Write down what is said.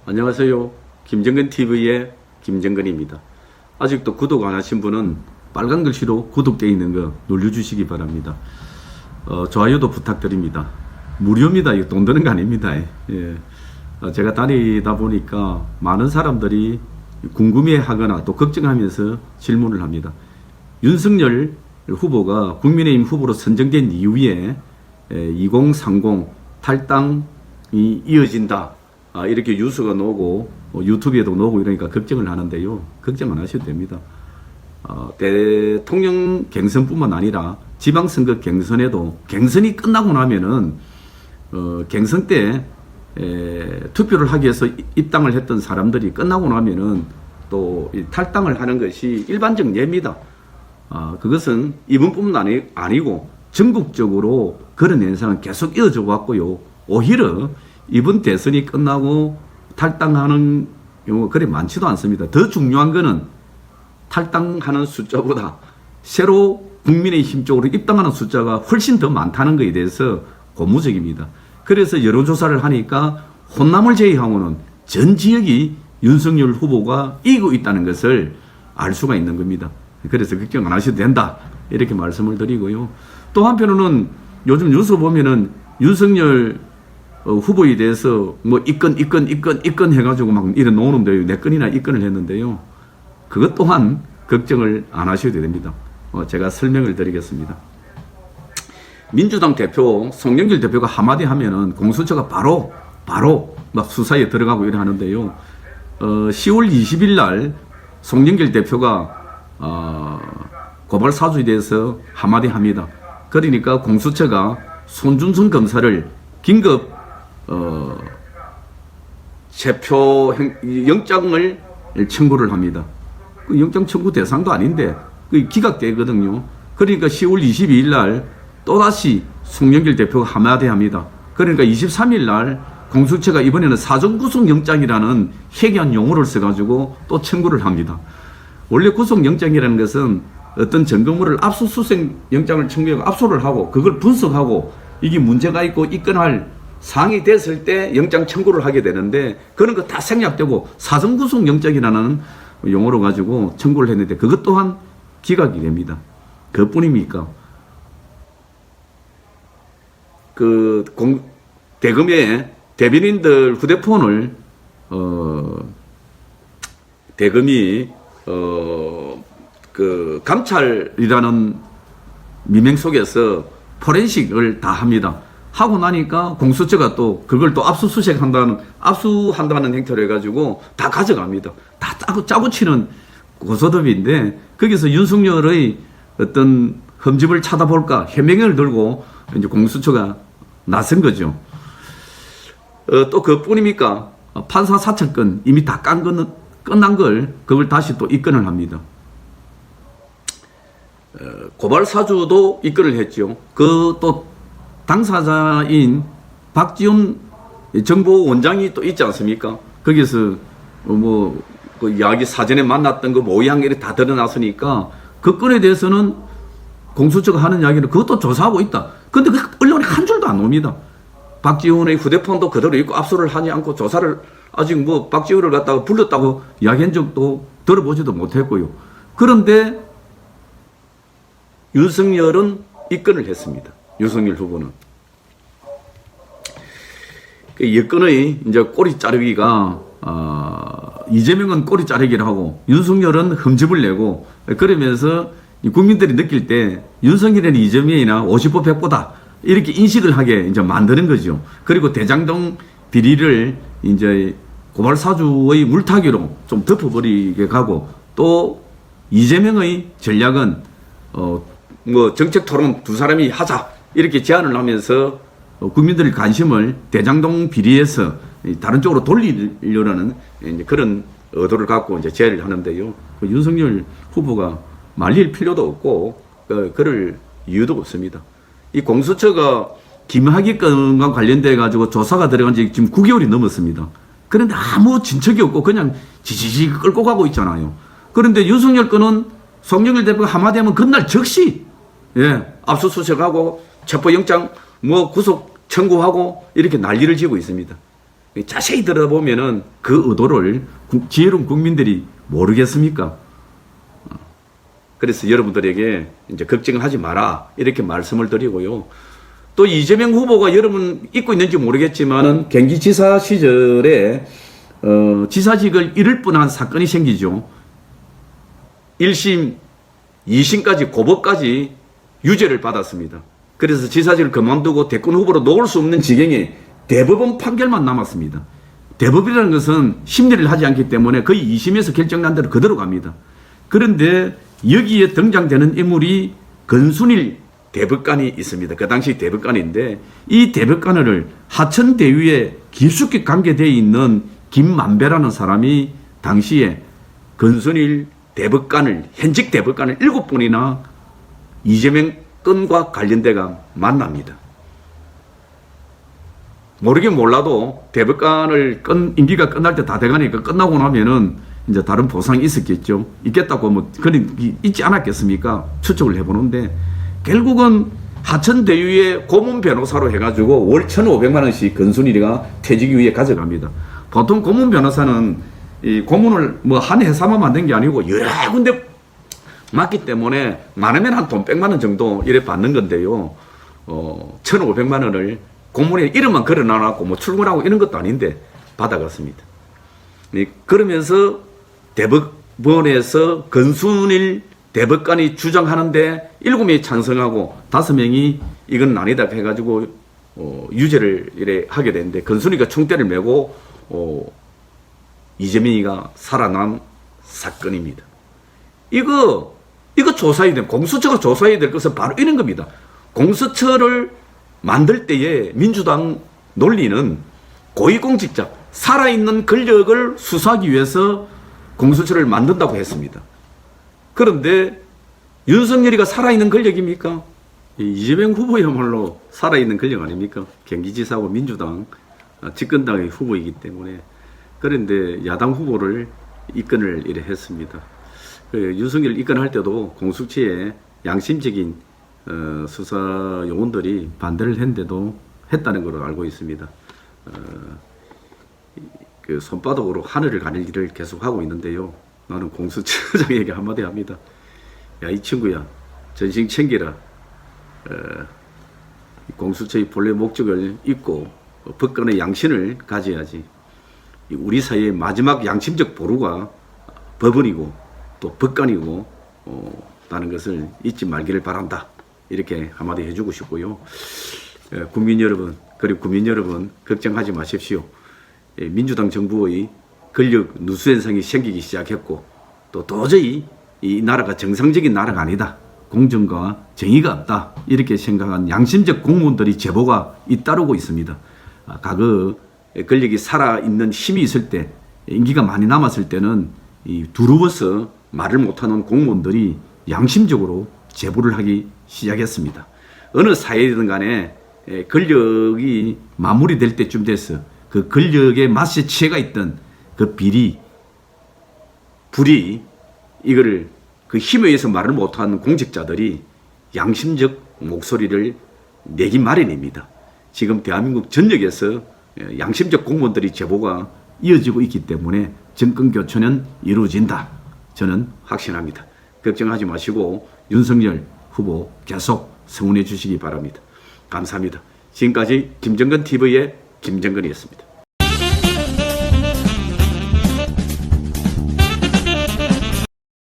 안녕하세요. 김정근 TV의 김정근입니다. 아직도 구독 안 하신 분은 빨간 글씨로 구독되어 있는 거 눌러주시기 바랍니다. 좋아요도 부탁드립니다. 무료입니다. 이거 돈 드는 거 아닙니다. 예. 제가 다니다 보니까 많은 사람들이 궁금해 하거나 또 걱정하면서 질문을 합니다. 윤석열 후보가 국민의힘 후보로 선정된 이후에 2030 탈당이 이어진다. 이렇게 뉴스가 나오고 유튜브에도 나오고 이러니까 걱정을 하는데요. 걱정 안 하셔도 됩니다. 대통령 경선뿐만 아니라 지방선거 경선에도 경선이 끝나고 나면은 경선 때 투표를 하기 위해서 입당을 했던 사람들이 끝나고 나면은 또 탈당을 하는 것이 일반적 예입니다. 그것은 이번뿐만 아니고 전국적으로 그런 현상은 계속 이어져 왔고요. 오히려 이번 대선이 끝나고 탈당하는 경우가 그리 많지도 않습니다. 더 중요한 거는 탈당하는 숫자보다 새로 국민의힘 쪽으로 입당하는 숫자가 훨씬 더 많다는 것에 대해서 고무적입니다. 그래서 여론조사를 하니까 호남을 제외하고는 전 지역이 윤석열 후보가 이기고 있다는 것을 알 수가 있는 겁니다. 그래서 걱정 안 하셔도 된다. 이렇게 말씀을 드리고요. 또 한편으로는 요즘 뉴스 보면은 윤석열 후보에 대해서 뭐 이건 해가지고 막 이래 놓는데요. 네 건이나 입건을 했는데요. 그것 또한 걱정을 안 하셔도 됩니다. 제가 설명을 드리겠습니다. 민주당 대표 송영길 대표가 한마디 하면은 공수처가 바로 막 수사에 들어가고 이래 하는데요. 10월 20일 날 송영길 대표가 고발 사주에 대해서 한마디 합니다. 그러니까 공수처가 손준성 검사를 긴급 체포 영장을 청구를 합니다. 그 영장 청구 대상도 아닌데 그 기각되거든요. 그러니까 10월 22일 날 또다시 송영길 대표가 한마디 합니다. 그러니까 23일 날 공수처가 이번에는 사전구속영장이라는 해괴한 용어를 써가지고 또 청구를 합니다. 원래 구속영장이라는 것은 어떤 증거물을 압수수색 영장을 청구하고 압수를 하고 그걸 분석하고 이게 문제가 있고 입건할 상이 됐을 때 영장 청구를 하게 되는데 그런 거 다 생략되고 사전구속영장이라는 용어로 가지고 청구를 했는데 그것 또한 기각이 됩니다. 그뿐입니까? 대검의 대변인들 휴대폰을 대검이 감찰이라는 미명 속에서 포렌식을 다 합니다. 하고 나니까 공수처가 또 그걸 또 압수한다는 행태를 해가지고 다 가져갑니다. 다 짜고 치는 고소톱인데 거기서 윤석열의 어떤 흠집을 찾아볼까 해명을 들고 이제 공수처가 나선 거죠. 또 그뿐입니까? 판사 사찰건 이미 다 끝난 걸 그걸 다시 또 입건을 합니다. 고발 사주도 입건을 했죠. 그 또 당사자인 박지훈 정보원장이 또 있지 않습니까? 거기서 그 이야기 사전에 만났던 그 모양 이렇게 다 드러났으니까 그 건에 대해서는 공수처가 하는 이야기는 그것도 조사하고 있다. 근데 그 언론에 한 줄도 안 옵니다. 박지훈의 휴대폰도 그대로 있고 압수를 하지 않고 조사를 아직 박지훈을 갖다가 불렀다고 이야기한 적도 들어보지도 못했고요. 그런데 윤석열은 입건을 했습니다. 윤석열 후보는. 그 여건의 이제 꼬리 자르기가, 이재명은 꼬리 자르기를 하고, 윤석열은 흠집을 내고, 그러면서 국민들이 느낄 때, 윤석열이나 이재명이나 50보 100보다, 이렇게 인식을 하게 이제 만드는 거죠. 그리고 대장동 비리를 이제 고발사주의 물타기로 좀 덮어버리게 가고, 또 이재명의 전략은, 정책 토론 두 사람이 하자. 이렇게 제안을 하면서 국민들의 관심을 대장동 비리에서 다른 쪽으로 돌리려는 그런 의도를 갖고 이제 제안을 하는데요. 윤석열 후보가 말릴 필요도 없고, 그럴 이유도 없습니다. 이 공수처가 김학의 건과 관련돼 가지고 조사가 들어간 지 지금 9개월이 넘었습니다. 그런데 아무 진척이 없고 그냥 지지지 끌고 가고 있잖아요. 그런데 윤석열 건은 송영길 대표가 한마디 하면 그날 즉시 압수수색하고 체포영장 구속 청구하고 이렇게 난리를 지고 있습니다. 자세히 들어보면은 그 의도를 지혜로운 국민들이 모르겠습니까? 그래서 여러분들에게 이제 걱정을 하지 마라 이렇게 말씀을 드리고요. 또 이재명 후보가 여러분 잊고 있는지 모르겠지만은 경기지사 시절에 지사직을 잃을 뻔한 사건이 생기죠. 1심, 2심까지 고법까지 유죄를 받았습니다. 그래서 지사직을 그만두고 대권 후보로 놓을 수 없는 지경에 대법원 판결만 남았습니다. 대법이라는 것은 심리를 하지 않기 때문에 거의 2심에서 결정난 대로 그대로 갑니다. 그런데 여기에 등장되는 인물이 건순일 대법관이 있습니다. 그 당시 대법관인데 이 대법관을 하천대유에 깊숙이 관계되어 있는 김만배라는 사람이 당시에 건순일 대법관을 현직 대법관을 7번이나 이재명 건과 관련돼가 만납니다. 모르긴 몰라도 대법관을 임기가 끝날 때 다 돼가니까 끝나고 나면은 이제 다른 보상이 있었겠죠. 있겠다고 뭐 그런 있지 않았겠습니까? 추측을 해보는데 결국은 하천대유의 고문 변호사로 해가지고 월 1,500만 원씩 건순일이가 퇴직 이후에 가져갑니다. 보통 고문 변호사는 이 고문을 뭐 한 회사만 만든 게 아니고 여러 군데 맞기 때문에 많으면 한 돈 100만 원 정도 이래 받는 건데요. 1,500만 원을 고문에 이름만 걸어놔갖고 뭐 출근하고 이런 것도 아닌데 받아갔습니다. 그러면서 대법원에서 건순일 대법관이 주장하는데 7명이 찬성하고 5명이 이건 아니다 해가지고 유죄를 이래 하게 되는데 건순이가 총대를 메고 이재명이가 살아난 사건입니다. 이거 조사해야 돼. 공수처가 조사해야 될 것은 바로 이런 겁니다. 공수처를 만들 때에 민주당 논리는 고위공직자, 살아있는 권력을 수사하기 위해서 공수처를 만든다고 했습니다. 그런데 윤석열이가 살아있는 권력입니까? 이재명 후보야말로 살아있는 권력 아닙니까? 경기지사고 민주당 집권당의 후보이기 때문에. 그런데 야당 후보를 입건을 이래 했습니다. 윤석열 입건할 때도 공수처에 양심적인 수사 요원들이 반대를 했는데도 했다는 걸로 알고 있습니다. 그 손바닥으로 하늘을 가릴 일을 계속하고 있는데요. 나는 공수처장에게 한마디 합니다. 야, 이 친구야, 전신 챙기라. 공수처의 본래 목적을 잊고 법관의 양심을 가져야지. 우리 사회의 마지막 양심적 보루가 법원이고 또 법관이고 라는 것을 잊지 말기를 바란다. 이렇게 한마디 해주고 싶고요. 국민 여러분, 그리고 국민 여러분 걱정하지 마십시오. 민주당 정부의 권력 누수 현상이 생기기 시작했고 또 도저히 이 나라가 정상적인 나라가 아니다. 공정과 정의가 없다. 이렇게 생각한 양심적 공무원들이 제보가 잇따르고 있습니다. 과거 권력이 살아있는 힘이 있을 때, 임기가 많이 남았을 때는 이 두루워서 말을 못하는 공무원들이 양심적으로 제보를 하기 시작했습니다. 어느 사회든 간에 권력이 마무리될 때쯤 돼서 그 권력의 맛에 취해가 있던 그 비리, 불이 이거를 그 힘에 의해서 말을 못하는 공직자들이 양심적 목소리를 내기 마련입니다. 지금 대한민국 전역에서 양심적 공무원들이 제보가 이어지고 있기 때문에 정권 교체는 이루어진다. 저는 확신합니다. 걱정하지 마시고 윤석열 후보 계속 성원해 주시기 바랍니다. 감사합니다. 지금까지 김정근 TV의 김정근이었습니다.